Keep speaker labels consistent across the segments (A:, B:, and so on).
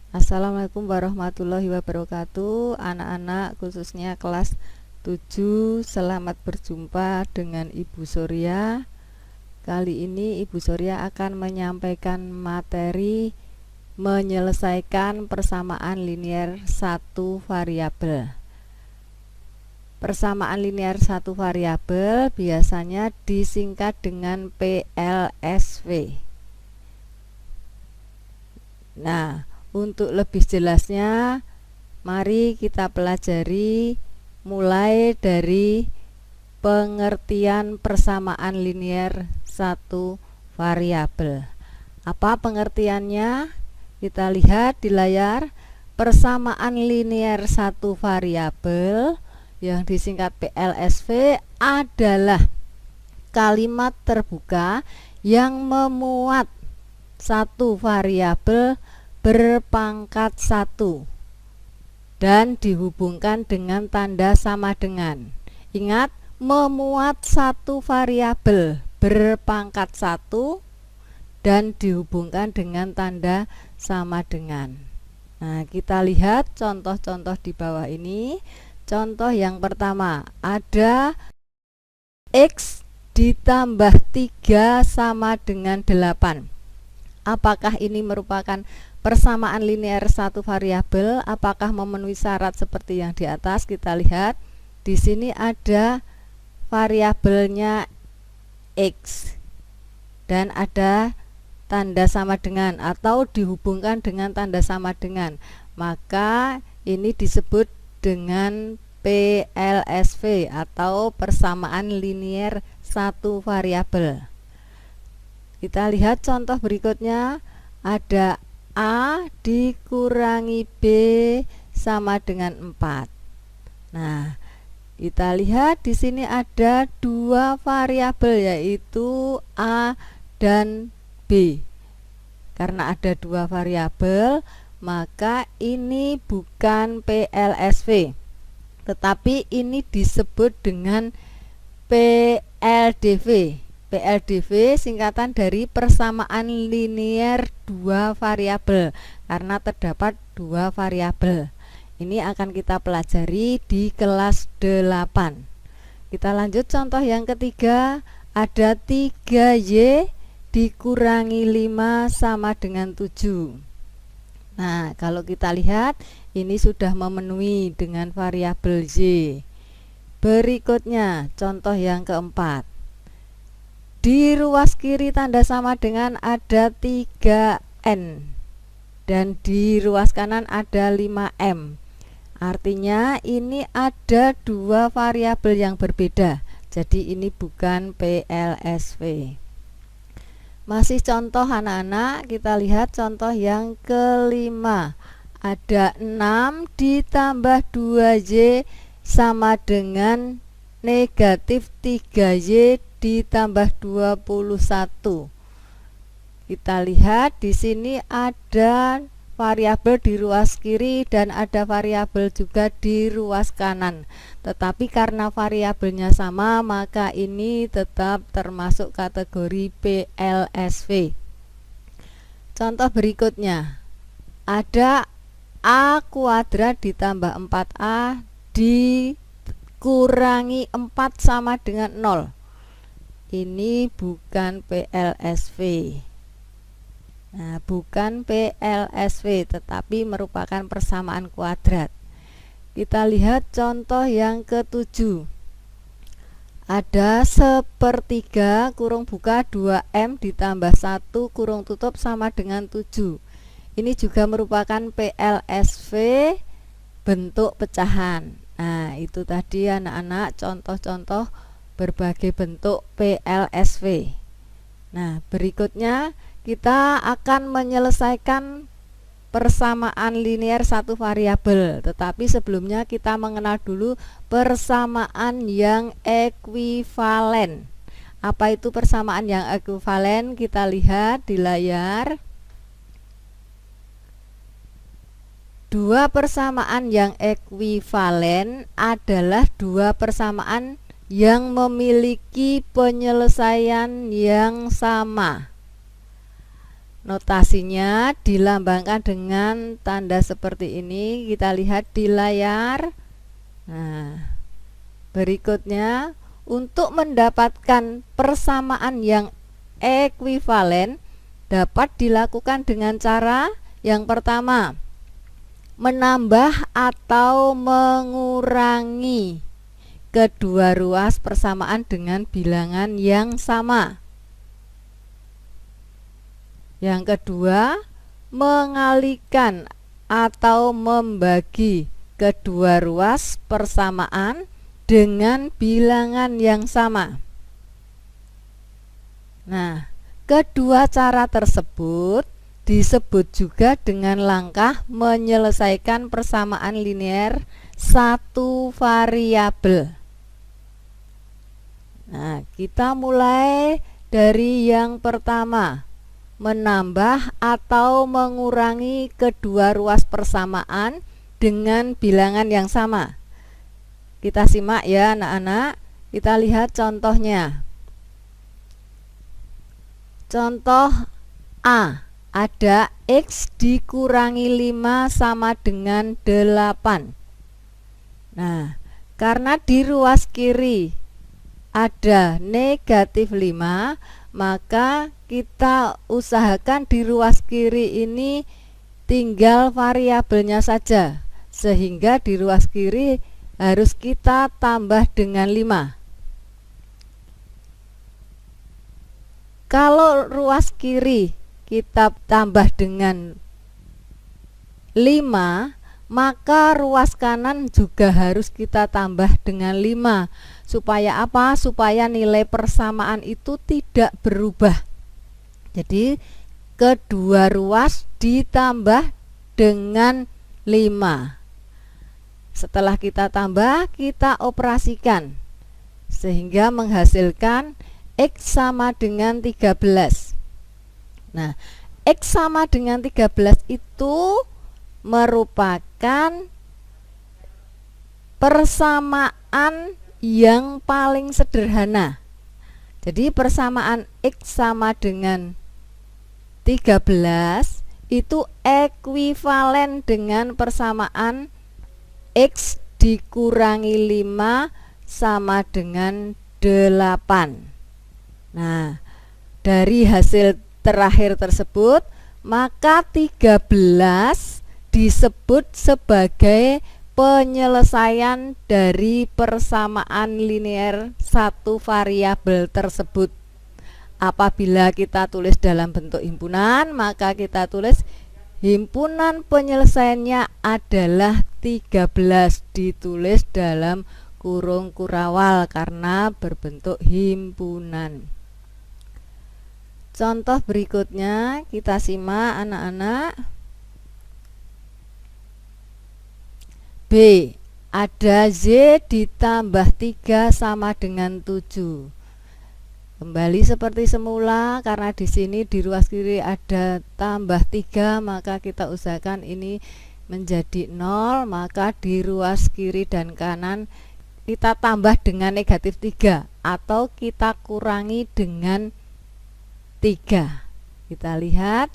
A: Assalamualaikum warahmatullahi wabarakatuh. Anak-anak khususnya kelas 7, selamat berjumpa dengan Ibu Surya. Kali ini Ibu Surya akan menyampaikan materi menyelesaikan persamaan linier satu variabel. Persamaan linier satu variabel biasanya disingkat dengan PLSV. Nah, untuk lebih jelasnya, mari kita pelajari mulai dari pengertian persamaan linier satu variabel. Apa pengertiannya? Kita lihat di layar. Persamaan linier satu variabel yang disingkat PLSV adalah kalimat terbuka yang memuat satu variabel berpangkat 1 dan dihubungkan dengan tanda sama dengan. Ingat, memuat satu variabel berpangkat 1 dan dihubungkan dengan tanda sama dengan. Nah, kita lihat contoh-contoh di bawah ini. Contoh yang pertama, ada X ditambah 3 sama dengan 8. Apakah ini merupakan persamaan linier satu variabel? Apakah memenuhi syarat seperti yang di atas? Kita lihat di sini ada variabelnya X dan ada tanda sama dengan atau dihubungkan dengan tanda sama dengan, maka ini disebut dengan PLSV atau persamaan linier satu variabel. Kita lihat contoh berikutnya, ada A dikurangi B sama dengan 4. Nah, kita lihat di sini ada dua variabel yaitu A dan B. Karena ada dua variabel, maka ini bukan PLSV, tetapi ini disebut dengan PLDV. PLDV singkatan dari persamaan linier dua variabel karena terdapat dua variabel. Ini akan kita pelajari di kelas 8. Kita lanjut contoh yang ketiga, ada 3Y dikurangi 5 sama dengan 7. Nah, kalau kita lihat ini sudah memenuhi dengan variabel Y. Berikutnya contoh yang keempat. Di ruas kiri tanda sama dengan ada 3N dan di ruas kanan ada 5M. Artinya ini ada dua variabel yang berbeda. Jadi ini bukan PLSV. Masih contoh anak-anak, kita lihat contoh yang kelima. Ada 6 ditambah 2Y sama dengan negatif 3Y ditambah 21. Kita lihat di sini ada variabel di ruas kiri dan ada variabel juga di ruas kanan. Tetapi karena variabelnya sama, maka ini tetap termasuk kategori PLSV. Contoh berikutnya, ada A kuadrat ditambah 4A dikurangi 4 sama dengan 0. Ini bukan PLSV. Nah, bukan PLSV, tetapi merupakan persamaan kuadrat. Kita lihat contoh yang ketujuh. Ada 1/3 kurung buka 2M ditambah 1 kurung tutup sama dengan 7. Ini juga merupakan PLSV bentuk pecahan. Nah, itu tadi anak-anak contoh-contoh berbagai bentuk PLSV. Nah, berikutnya kita akan menyelesaikan persamaan linier satu variabel. Tetapi sebelumnya kita mengenal dulu persamaan yang ekuivalen. Apa itu persamaan yang ekuivalen? Kita lihat di layar. Dua persamaan yang ekuivalen adalah dua persamaan yang memiliki penyelesaian yang sama. Notasinya dilambangkan dengan tanda seperti ini. Kita lihat di layar. Nah, berikutnya untuk mendapatkan persamaan yang ekuivalen dapat dilakukan dengan cara yang pertama, menambah atau mengurangi kedua ruas persamaan dengan bilangan yang sama. Yang kedua, mengalihkan atau membagi kedua ruas persamaan dengan bilangan yang sama. Nah, kedua cara tersebut disebut juga dengan langkah menyelesaikan persamaan linear satu variabel. Nah, kita mulai dari yang pertama, menambah atau mengurangi kedua ruas persamaan dengan bilangan yang sama. Kita simak ya anak-anak, kita lihat contohnya. Contoh A, ada X dikurangi 5 sama dengan 8. Nah, karena di ruas kiri ada negatif 5, maka kita usahakan di ruas kiri ini tinggal variabelnya saja, sehingga di ruas kiri harus kita tambah dengan 5. Kalau ruas kiri kita tambah dengan 5, maka ruas kanan juga harus kita tambah dengan 5. Supaya apa? Supaya nilai persamaan itu tidak berubah. Jadi kedua ruas ditambah dengan 5. Setelah kita tambah, kita operasikan sehingga menghasilkan X sama dengan 13. Nah, X sama dengan 13 itu merupakan persamaan yang paling sederhana. Jadi persamaan X sama dengan 13 itu ekuivalen dengan persamaan X dikurangi 5 sama dengan 8. Nah, dari hasil terakhir tersebut, maka 13 disebut sebagai penyelesaian dari persamaan linear satu variabel tersebut. Apabila kita tulis dalam bentuk himpunan, maka kita tulis himpunan penyelesaiannya adalah 13, ditulis dalam kurung kurawal karena berbentuk himpunan. Contoh berikutnya kita simak anak-anak. B, ada Z ditambah 3 sama dengan 7. Kembali seperti semula, karena di sini di ruas kiri ada tambah 3, maka kita usahakan ini menjadi 0, maka di ruas kiri dan kanan kita tambah dengan negatif 3 atau kita kurangi dengan 3. Kita lihat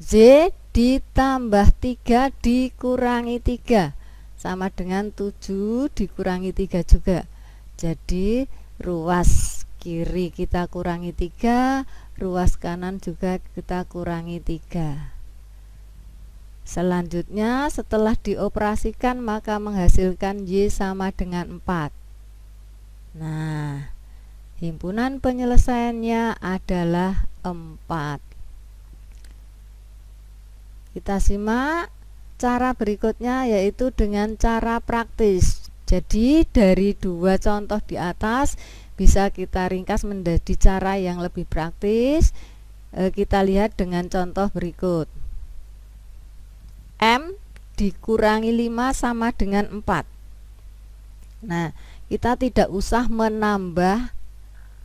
A: Z ditambah 3 dikurangi 3 sama dengan 7 dikurangi 3 juga. Jadi ruas kiri kita kurangi 3, ruas kanan juga kita kurangi 3. Selanjutnya setelah dioperasikan maka menghasilkan Y sama dengan 4. Nah, himpunan penyelesaiannya adalah 4. Kita simak cara berikutnya, yaitu dengan cara praktis. Jadi dari dua contoh di atas bisa kita ringkas menjadi cara yang lebih praktis. Kita lihat dengan contoh berikut. M dikurangi 5 sama dengan 4. Nah, kita tidak usah menambah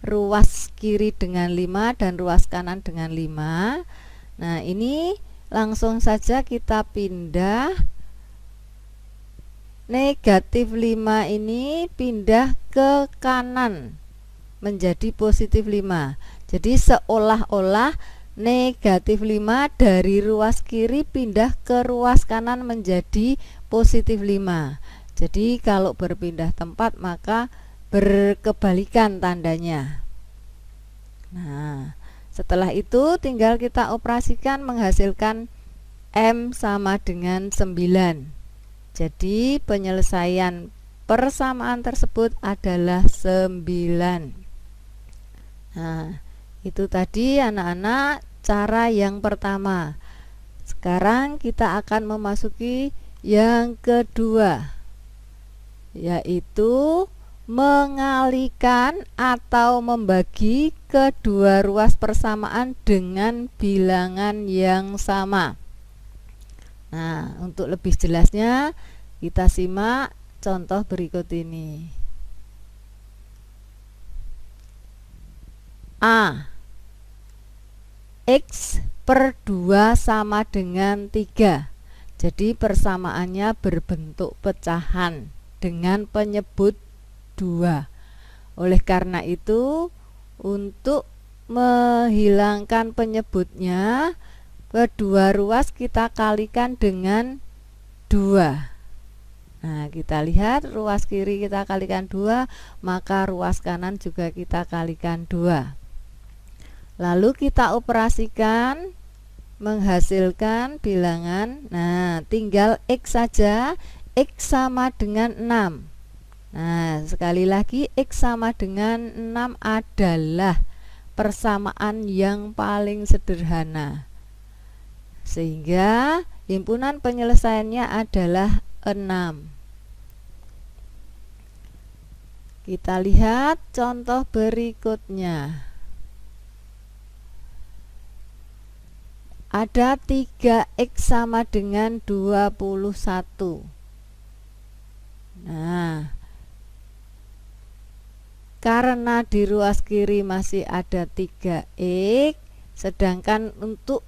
A: ruas kiri dengan 5 dan ruas kanan dengan 5. Nah, ini langsung saja kita pindah negatif 5 ini pindah ke kanan menjadi positif 5. Jadi seolah-olah negatif 5 dari ruas kiri pindah ke ruas kanan menjadi positif 5. Jadi kalau berpindah tempat maka berkebalikan tandanya. Nah, setelah itu tinggal kita operasikan menghasilkan M sama dengan 9. Jadi penyelesaian persamaan tersebut adalah 9. Nah, itu tadi anak-anak cara yang pertama. Sekarang kita akan memasuki yang kedua, yaitu mengalihkan atau membagi kedua ruas persamaan dengan bilangan yang sama. Nah, untuk lebih jelasnya kita simak contoh berikut ini. A. X per 2 sama dengan 3. Jadi persamaannya berbentuk pecahan dengan penyebut 2. Oleh karena itu, untuk menghilangkan penyebutnya, kedua ruas kita kalikan dengan 2. Nah, kita lihat ruas kiri kita kalikan 2, maka ruas kanan juga kita kalikan 2. Lalu kita operasikan menghasilkan bilangan. Nah, tinggal X saja. X sama dengan 6. Nah, sekali lagi X sama dengan 6 adalah persamaan yang paling sederhana. Sehingga himpunan penyelesaiannya adalah 6. Kita lihat contoh berikutnya. Ada 3X sama dengan 21. Nah, karena di ruas kiri masih ada 3X, sedangkan untuk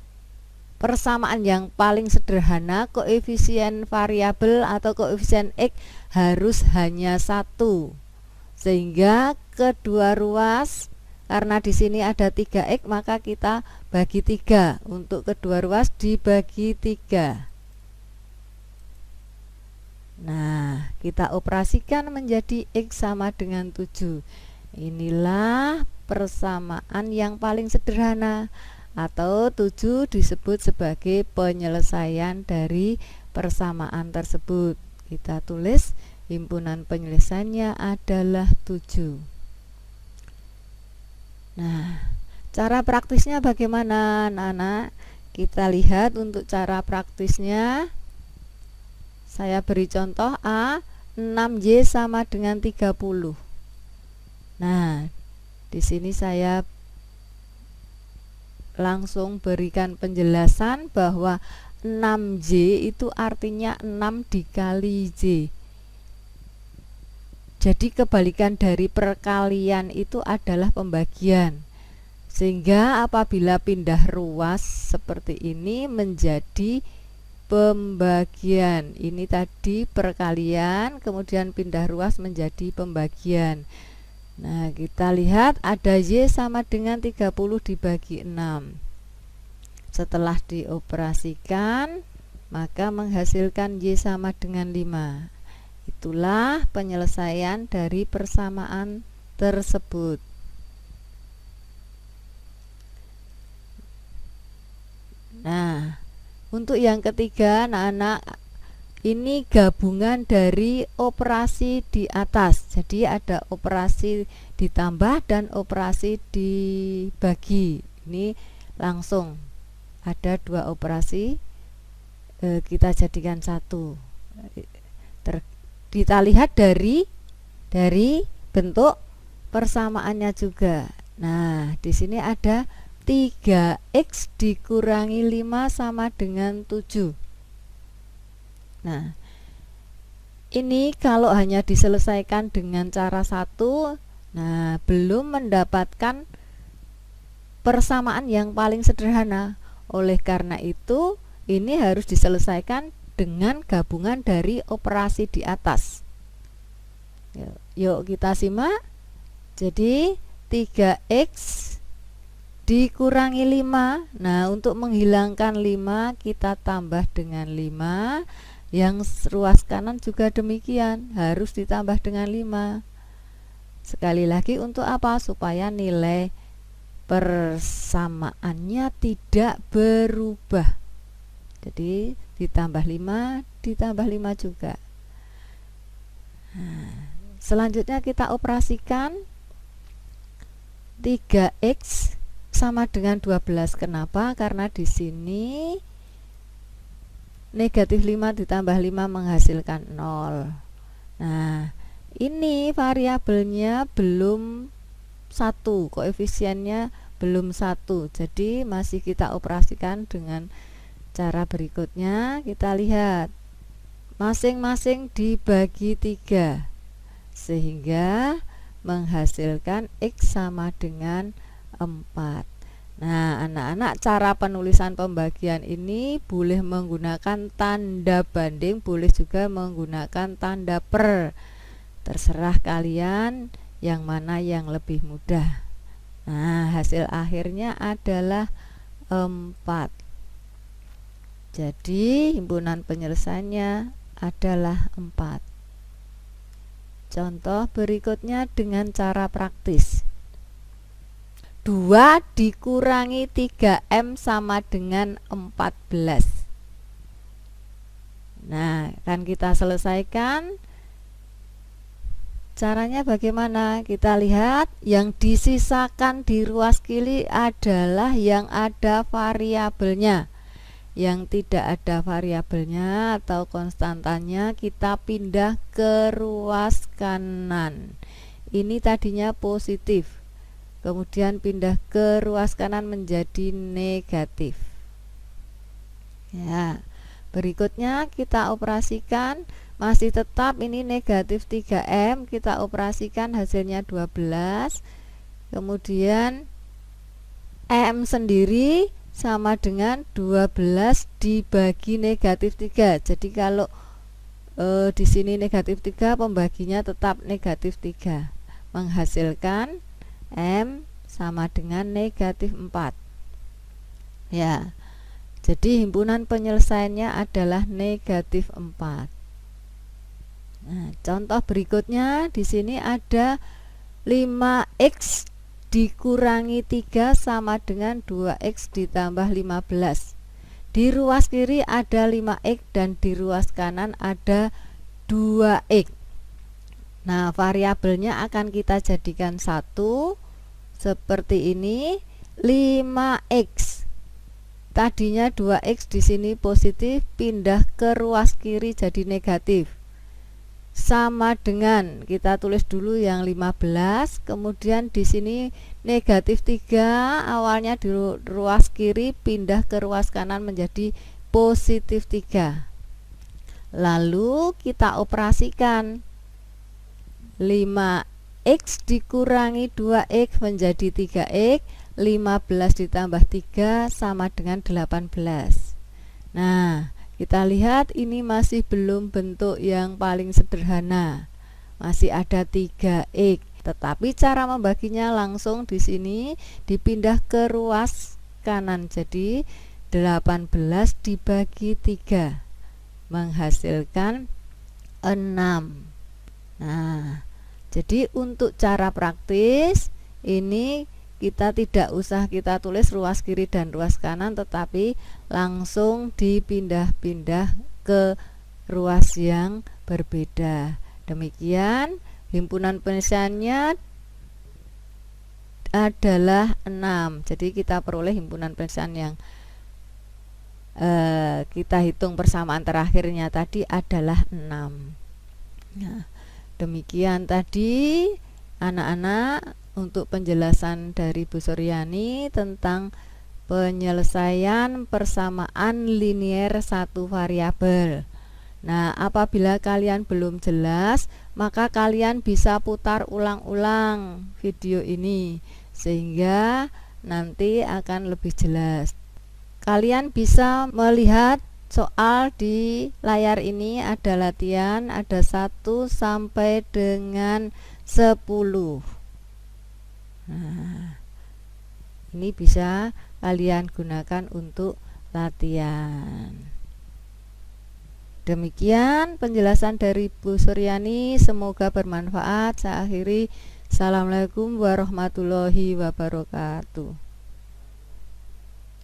A: persamaan yang paling sederhana, koefisien variabel atau koefisien X harus hanya 1. Sehingga kedua ruas, karena di sini ada 3X, maka kita bagi 3. Untuk kedua ruas dibagi 3. Nah, kita operasikan menjadi X sama dengan 7. Inilah persamaan yang paling sederhana, atau 7 disebut sebagai penyelesaian dari persamaan tersebut. Kita tulis himpunan penyelesaiannya adalah 7. Nah, cara praktisnya bagaimana anak-anak? Kita lihat untuk cara praktisnya. Saya beri contoh A, 6Y sama dengan 30. Nah, di sini saya langsung berikan penjelasan bahwa 6Y itu artinya 6 dikali Y. Jadi kebalikan dari perkalian itu adalah pembagian. Sehingga apabila pindah ruas seperti ini menjadi pembagian. Ini tadi perkalian, kemudian pindah ruas menjadi pembagian. Nah, kita lihat ada Y sama dengan 30 dibagi 6. Setelah dioperasikan, maka menghasilkan Y sama dengan 5. Itulah penyelesaian dari persamaan tersebut. Nah, untuk yang ketiga, anak-anak, ini gabungan dari operasi di atas. Jadi ada operasi ditambah dan operasi dibagi. Ini langsung ada 2 operasi, kita jadikan 1. Kita lihat dari bentuk persamaannya juga. Nah, di sini ada 3X dikurangi 5 sama dengan 7. Nah, ini kalau hanya diselesaikan dengan cara 1, nah belum mendapatkan persamaan yang paling sederhana. Oleh karena itu, ini harus diselesaikan dengan gabungan dari operasi di atas. Yuk kita simak. Jadi 3X dikurangi 5. Nah, untuk menghilangkan 5 kita tambah dengan 5. Yang ruas kanan juga demikian, harus ditambah dengan 5. Sekali lagi, untuk apa? Supaya nilai persamaannya tidak berubah. Jadi ditambah 5, ditambah 5 juga. Nah, selanjutnya kita operasikan 3x sama dengan 12. Kenapa? Karena di sini negatif 5 ditambah 5 menghasilkan 0. Nah, ini variabelnya belum 1, koefisiennya belum 1. Jadi masih kita operasikan dengan cara berikutnya. Kita lihat masing-masing dibagi 3 sehingga menghasilkan x sama dengan 4. Nah, anak-anak, cara penulisan pembagian ini boleh menggunakan tanda banding, boleh juga menggunakan tanda per. Terserah kalian yang mana yang lebih mudah. Nah, hasil akhirnya adalah 4. Jadi himpunan penyelesaiannya adalah 4. Contoh berikutnya dengan cara praktis. 2 dikurangi 3M sama dengan 14. Nah, akan kita selesaikan. Caranya bagaimana? Kita lihat, yang disisakan di ruas kiri adalah yang ada variabelnya. Yang tidak ada variabelnya atau konstantanya kita pindah ke ruas kanan. Ini tadinya positif, kemudian pindah ke ruas kanan menjadi negatif. Ya, berikutnya kita operasikan, masih tetap ini negatif 3M, kita operasikan hasilnya 12. Kemudian M sendiri sama dengan 12 dibagi negatif 3. Jadi kalau di sini negatif 3, pembaginya tetap negatif 3, menghasilkan M sama dengan negatif 4. Ya, jadi himpunan penyelesaiannya adalah negatif 4. Nah, contoh berikutnya di sini ada 5x dikurangi 3 sama dengan 2x ditambah 15. Di ruas kiri ada 5x dan di ruas kanan ada 2x. Nah, variabelnya akan kita jadikan 1 seperti ini. 5x tadinya 2x, di sini positif, pindah ke ruas kiri jadi negatif. Sama dengan, kita tulis dulu yang 15, kemudian di sini negatif 3, awalnya di ruas kiri pindah ke ruas kanan menjadi positif 3. Lalu kita operasikan 5x dikurangi 2x menjadi 3x, 15 ditambah 3 sama dengan 18. Nah, kita lihat ini masih belum bentuk yang paling sederhana. Masih ada 3x, tetapi cara membaginya langsung di sini dipindah ke ruas kanan. Jadi 18 dibagi 3 menghasilkan 6. Nah, jadi untuk cara praktis ini kita tidak usah kita tulis ruas kiri dan ruas kanan, tetapi langsung dipindah-pindah ke ruas yang berbeda. Demikian himpunan penyelesaiannya adalah 6. Jadi kita peroleh himpunan penyelesaian yang kita hitung persamaan terakhirnya tadi adalah 6. Nah, demikian tadi anak-anak untuk penjelasan dari Bu Suryani tentang penyelesaian persamaan linier satu variabel. Nah, apabila kalian belum jelas, maka kalian bisa putar ulang-ulang video ini sehingga nanti akan lebih jelas. Kalian bisa melihat soal di layar ini, ada latihan, ada 1 sampai dengan 10. Nah, Ini bisa kalian gunakan untuk latihan. Demikian penjelasan dari Bu Suryani, semoga bermanfaat. Saya akhiri. Assalamualaikum warahmatullahi wabarakatuh.